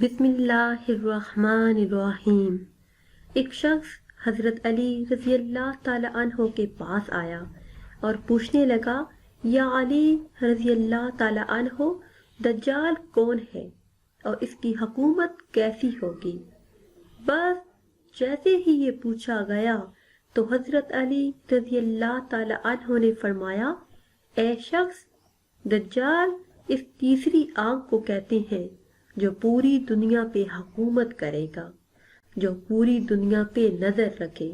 بسم اللہ الرحمن الرحیم۔ ایک شخص حضرت علی رضی اللہ تعالی عنہ کے پاس آیا اور پوچھنے لگا، یا علی رضی اللہ تعالی عنہ، دجال کون ہے اور اس کی حکومت کیسی ہوگی؟ بس جیسے ہی یہ پوچھا گیا تو حضرت علی رضی اللہ تعالی عنہ نے فرمایا، اے شخص، دجال اس تیسری آنکھ کو کہتے ہیں جو پوری دنیا پہ حکومت کرے گا، جو پوری دنیا پہ نظر رکھے۔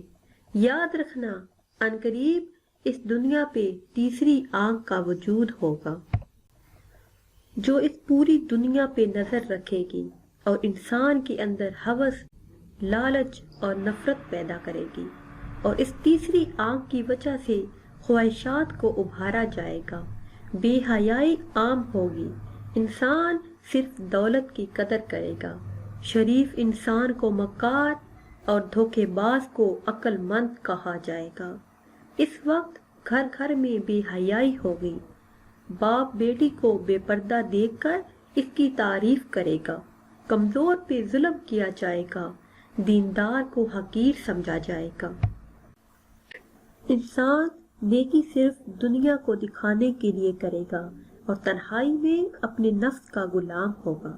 یاد رکھنا، عنقریب اس دنیا پہ تیسری آنکھ کا وجود ہوگا جو اس پوری دنیا پہ نظر رکھے گی اور انسان کے اندر ہوس، لالچ اور نفرت پیدا کرے گی، اور اس تیسری آنکھ کی وجہ سے خواہشات کو ابھارا جائے گا، بے حیائی عام ہوگی، انسان صرف دولت کی قدر کرے گا، شریف انسان کو مکار اور دھوکے باز کو عقل مند کہا جائے گا۔ اس وقت گھر گھر میں بے حیائی ہوگی، باپ بیٹی کو بے پردہ دیکھ کر اس کی تعریف کرے گا، کمزور پہ ظلم کیا جائے گا، دیندار کو حقیر سمجھا جائے گا۔ انسان نیکی صرف دنیا کو دکھانے کے لیے کرے گا اور تنہائی میں اپنے نفس کا غلام ہوگا۔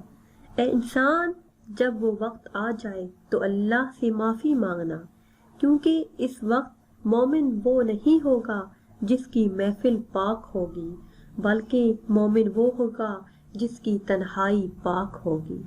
اے انسان، جب وہ وقت آ جائے تو اللہ سے معافی مانگنا، کیونکہ اس وقت مومن وہ نہیں ہوگا جس کی محفل پاک ہوگی، بلکہ مومن وہ ہوگا جس کی تنہائی پاک ہوگی۔